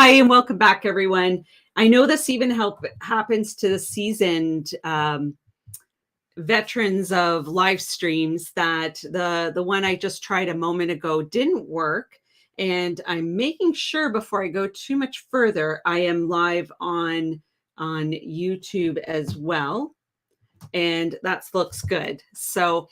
Hi, and welcome back, everyone. I know this even happens to the seasoned veterans of live streams that the one I just tried a moment ago didn't work. And I'm making sure before I go too much further, I am live on YouTube as well. And that looks good. So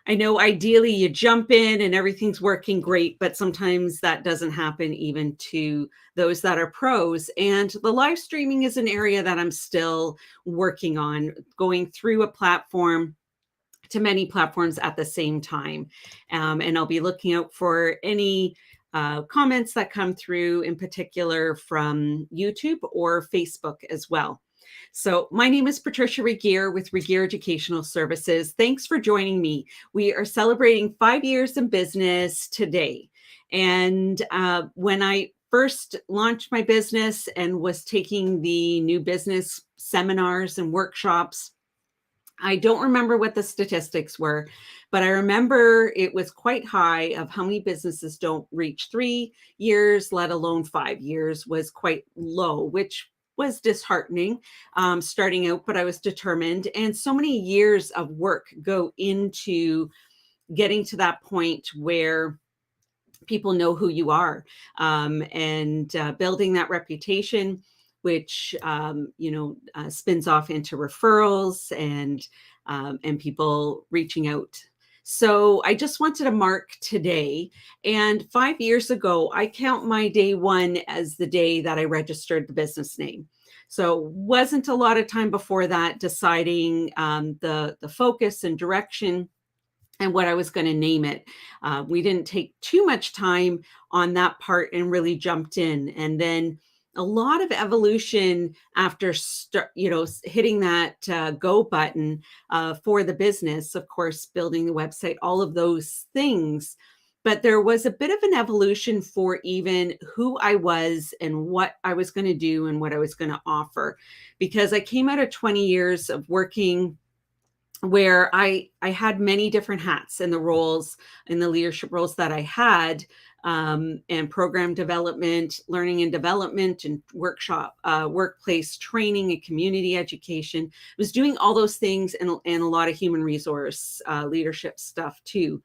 I know ideally you jump in and everything's working great, but sometimes that doesn't happen even to those that are pros. And the live streaming is an area that I'm still working on, going through a platform to many platforms at the same time. And I'll be looking out for any comments that come through, in particular from YouTube or Facebook as well. So my name is Patricia Regier with Regier Educational Services. Thanks for joining me. We are celebrating 5 years in business today. And when I first launched my business and was taking the new business seminars and workshops, I don't remember what the statistics were, but I remember it was quite high of how many businesses don't reach 3 years, let alone 5 years was quite low, which was disheartening starting out, but I was determined. And so many years of work go into getting to that point where people know who you are and building that reputation, which spins off into referrals and people reaching out. So I just wanted to mark today. And 5 years ago, I count my day one as the day that I registered the business name. So wasn't a lot of time before that deciding the focus and direction and what I was going to name it. We didn't take too much time on that part and really jumped in. And then a lot of evolution after hitting that go button for the business, of course, building the website, all of those things. But there was a bit of an evolution for even who I was and what I was going to do and what I was going to offer, because I came out of 20 years of working where I had many different hats in the roles, in the leadership roles that I had, and program development, learning and development, and workplace training and community education. I was doing all those things and a lot of human resource leadership stuff too.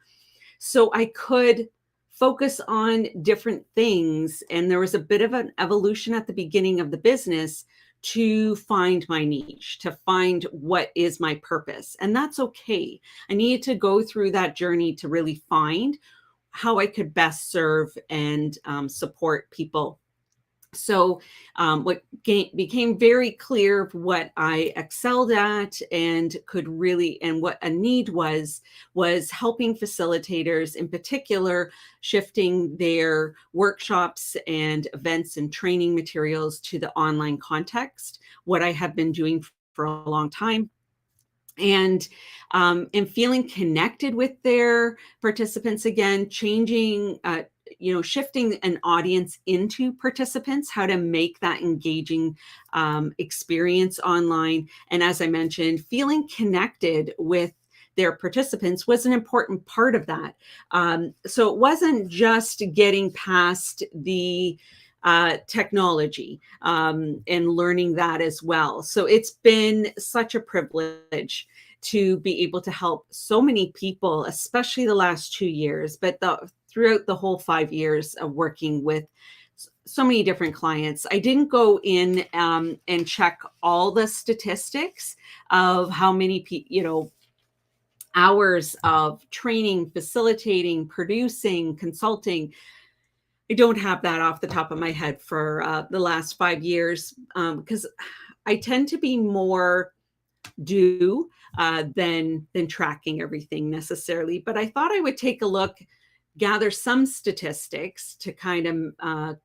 So I could focus on different things. And there was a bit of an evolution at the beginning of the business to find my niche, to find what is my purpose. And that's okay. I needed to go through that journey to really find how I could best serve and support people. So what became very clear of what I excelled at and could really, and what a need was helping facilitators, in particular, shifting their workshops and events and training materials to the online context, what I have been doing for a long time. And feeling connected with their participants again, changing, shifting an audience into participants, how to make that engaging experience online. And as I mentioned, feeling connected with their participants was an important part of that. So it wasn't just getting past the technology and learning that as well. So it's been such a privilege to be able to help so many people, especially the last 2 years, but throughout the whole 5 years of working with so many different clients. I didn't go in and check all the statistics of how many hours of training, facilitating, producing, consulting. I don't have that off the top of my head for the last 5 years because I tend to be more do than tracking everything necessarily. But I thought I would take a look, gather some statistics to kind of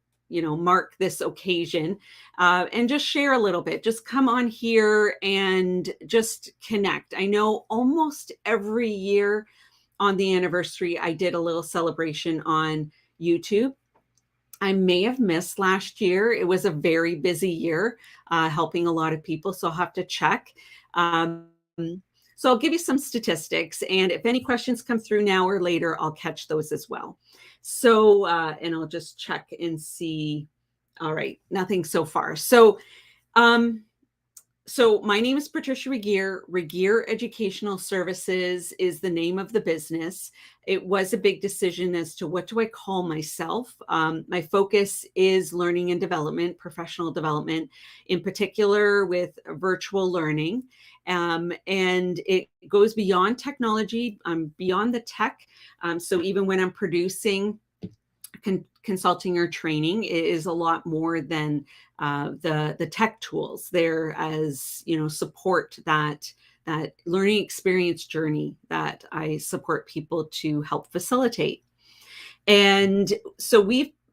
mark this occasion and just share a little bit. Just come on here and just connect. I know almost every year on the anniversary, I did a little celebration on YouTube. I may have missed last year. It was a very busy year, helping a lot of people. So I'll have to check. So I'll give you some statistics. And if any questions come through now or later, I'll catch those as well. So, and I'll just check and see All right, nothing so far. So my name is Patricia Regier. Regier Educational Services is the name of the business. It was a big decision as to what do I call myself. My focus is learning and development, professional development, in particular with virtual learning. And it goes beyond technology, beyond the tech. So even when I'm producing consulting or training, it is a lot more than the tech tools there, as support that learning experience journey that I support people to help facilitate. And so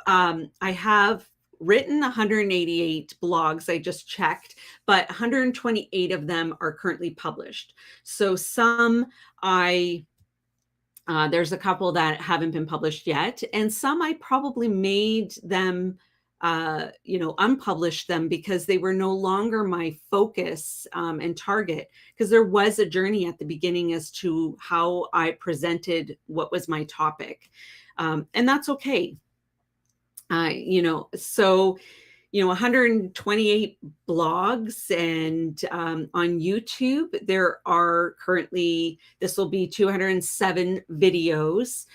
I have written 188 blogs, I just checked, but 128 of them are currently published. So there's a couple that haven't been published yet, and some I probably made them, unpublished them because they were no longer my focus and target, because there was a journey at the beginning as to how I presented what was my topic. And that's okay. So 128 blogs, and on YouTube, there are currently, this will be 207 videos.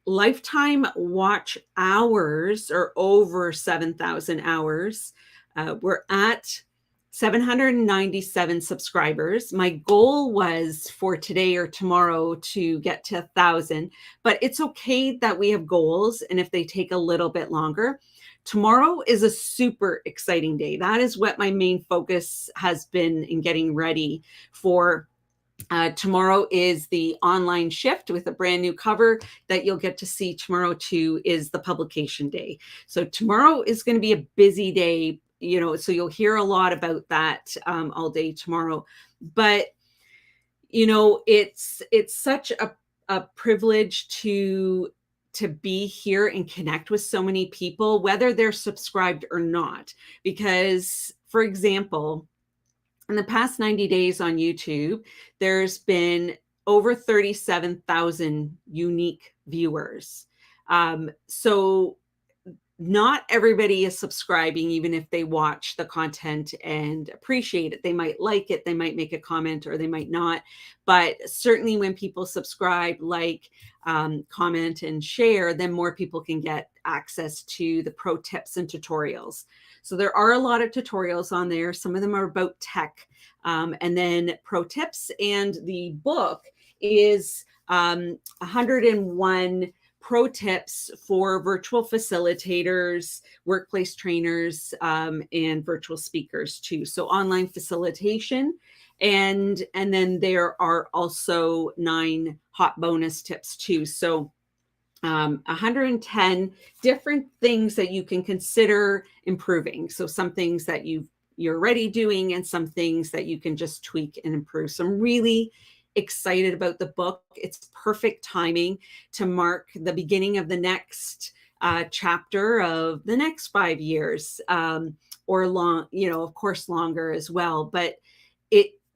Lifetime watch hours are over 7,000 hours. We're at 797 subscribers. My goal was for today or tomorrow to get to 1,000, but it's okay that we have goals, and if they take a little bit longer. Tomorrow is a super exciting day. That is what my main focus has been in getting ready for. Tomorrow is the online shift with a brand new cover that you'll get to see tomorrow too, is the publication day. So tomorrow is going to be a busy day, so you'll hear a lot about that all day tomorrow. But, it's such a privilege to be here and connect with so many people, whether they're subscribed or not. Because, for example, in the past 90 days on YouTube, there's been over 37,000 unique viewers. So not everybody is subscribing, even if they watch the content and appreciate it. They might like it, they might make a comment, or they might not. But certainly when people subscribe, comment and share, then more people can get access to the pro tips and tutorials. So there are a lot of tutorials on there. Some of them are about tech, and then pro tips. And the book is 101 pro tips for virtual facilitators, workplace trainers, and virtual speakers too. So online facilitation. And then there are also 9 hot bonus tips too. So 110 different things that you can consider improving. So some things that you're already doing, and some things that you can just tweak and improve. So I'm really excited about the book. It's perfect timing to mark the beginning of the next chapter of the next 5 years, or long, of course, longer as well. But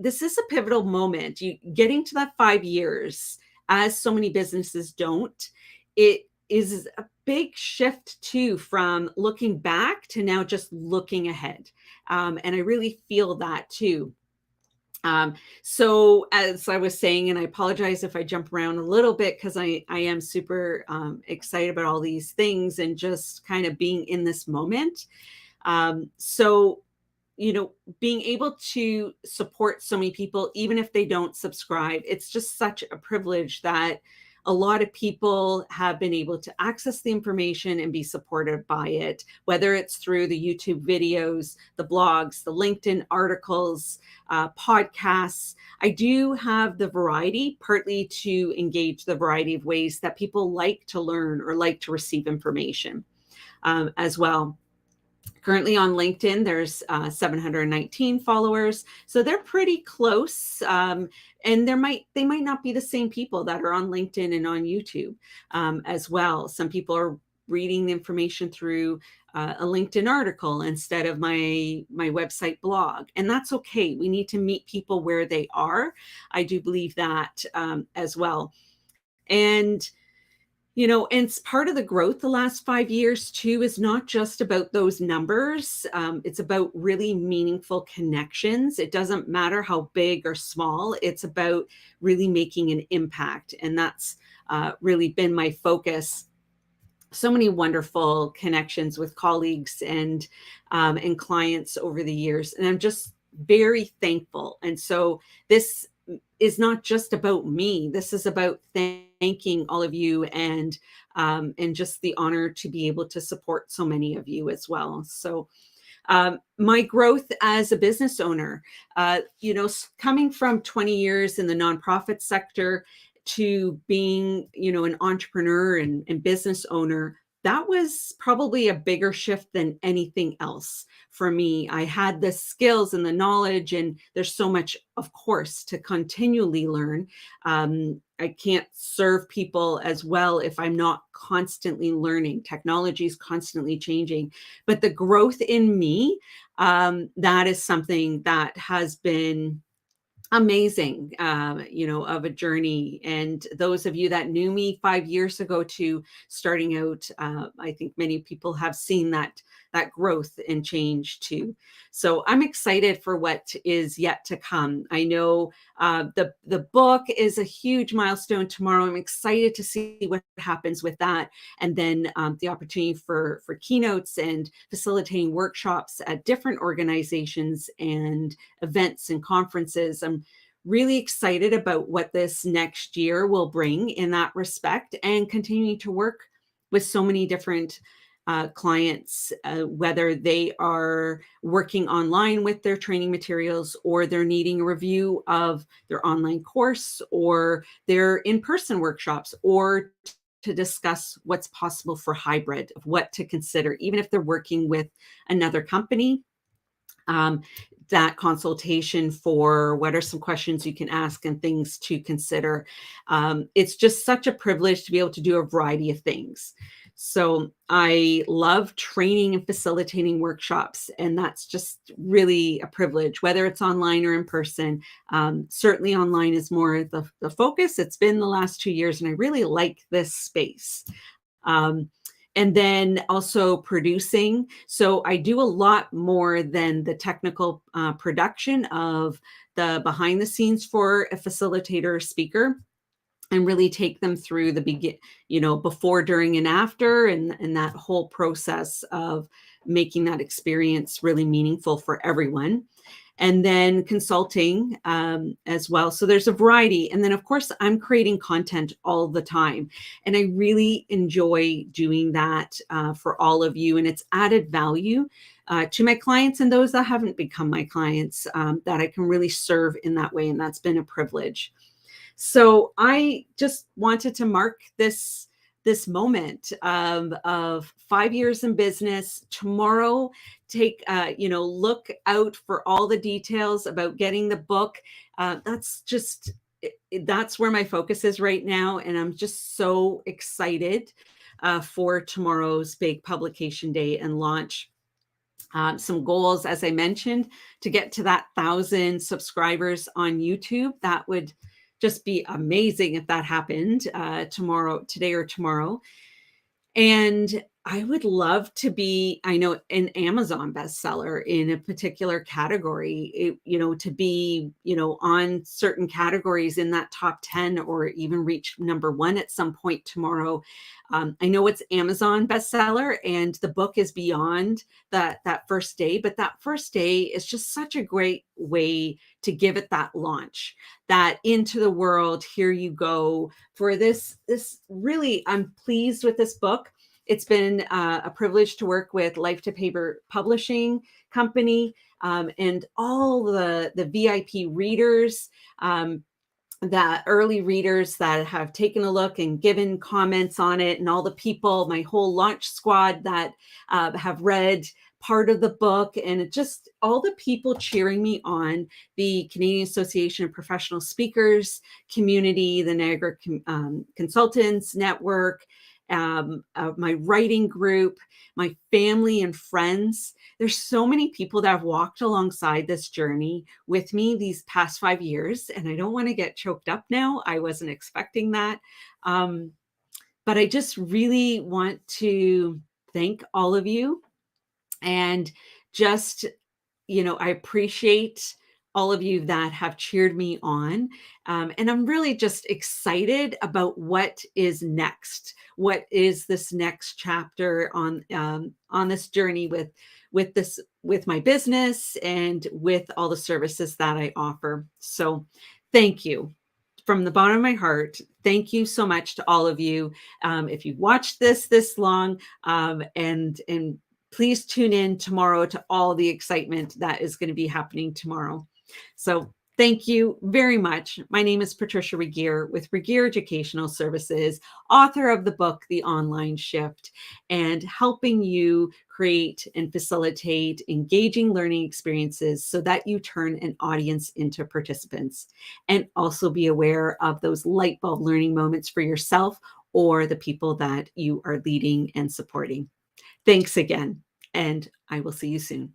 this is a pivotal moment. Getting to that 5 years, as so many businesses don't. It is a big shift too, from looking back to now just looking ahead. And I really feel that too. So as I was saying, and I apologize if I jump around a little bit, because I am super excited about all these things and just kind of being in this moment. So being able to support so many people, even if they don't subscribe, it's just such a privilege that a lot of people have been able to access the information and be supported by it, whether it's through the YouTube videos, the blogs, the LinkedIn articles, podcasts. I do have the variety, partly to engage the variety of ways that people like to learn or like to receive information as well. Currently on LinkedIn, there's 719 followers, so they're pretty close. And they might not be the same people that are on LinkedIn and on YouTube as well. Some people are reading the information through a LinkedIn article instead of my website blog, and that's okay. We need to meet people where they are. I do believe that as well. And And it's part of the growth the last 5 years too is not just about those numbers. It's about really meaningful connections. It doesn't matter how big or small, it's about really making an impact. And that's really been my focus. So many wonderful connections with colleagues and clients over the years. And I'm just very thankful. And so this is not just about me. This is about thanking all of you and just the honor to be able to support so many of you as well. So my growth as a business owner, coming from 20 years in the nonprofit sector to being, an entrepreneur and business owner, that was probably a bigger shift than anything else for me. I had the skills and the knowledge, and there's so much, of course, to continually learn. I can't serve people as well if I'm not constantly learning. Technology is constantly changing, but the growth in me, that is something that has been amazing, of a journey. And those of you that knew me 5 years ago to starting out, I think many people have seen that growth and change too. So I'm excited for what is yet to come. I know the book is a huge milestone tomorrow. I'm excited to see what happens with that, and then the opportunity for keynotes and facilitating workshops at different organizations and events and conferences. I'm really excited about what this next year will bring in that respect, and continuing to work with so many different clients, whether they are working online with their training materials, or they're needing a review of their online course, or their in-person workshops, or to discuss what's possible for hybrid, of what to consider, even if they're working with another company. That consultation for what are some questions you can ask and things to consider. It's just such a privilege to be able to do a variety of things. So I love training and facilitating workshops, and that's just really a privilege, whether it's online or in person. Certainly online is more the focus. It's been the last 2 years, and I really like this space. And then also producing. So I do a lot more than the technical production of the behind the scenes for a facilitator or speaker, and really take them through the before, during, and after, and that whole process of making that experience really meaningful for everyone. And then consulting as well. So there's a variety. And then, of course, I'm creating content all the time. And I really enjoy doing that for all of you. And it's added value to my clients and those that haven't become my clients, that I can really serve in that way. And that's been a privilege. So I just wanted to mark this moment of 5 years in business. Tomorrow, look out for all the details about getting the book. That's where my focus is right now. And I'm just so excited for tomorrow's big publication day and launch. Some goals, as I mentioned, to get to that 1,000 subscribers on YouTube. That would just be amazing if that happened today or tomorrow. And I would love to be, I know, an Amazon bestseller in a particular category, to be, on certain categories in that top 10, or even reach number 1 at some point tomorrow. I know it's Amazon bestseller, and the book is beyond that first day, but that first day is just such a great way to give it that launch, that into the world. Here you go for this really, I'm pleased with this book. It's been a privilege to work with Life to Paper Publishing Company, and all the VIP readers, that early readers that have taken a look and given comments on it, and all the people, my whole launch squad that have read part of the book, and it just all the people cheering me on, the Canadian Association of Professional Speakers community, the Niagara Consultants Network, my writing group, my family and friends. There's so many people that have walked alongside this journey with me these past 5 years, and I don't want to get choked up now. I wasn't expecting that. But I just really want to thank all of you, and just, I appreciate all of you that have cheered me on. And I'm really just excited about what is next. What is this next chapter on this journey with my business and with all the services that I offer. So thank you from the bottom of my heart. Thank you so much to all of you. If you've watched this long, and please tune in tomorrow to all the excitement that is going to be happening tomorrow. So thank you very much. My name is Patricia Regier with Regier Educational Services, author of the book, The Online Shift, and helping you create and facilitate engaging learning experiences so that you turn an audience into participants, and also be aware of those light bulb learning moments for yourself or the people that you are leading and supporting. Thanks again, and I will see you soon.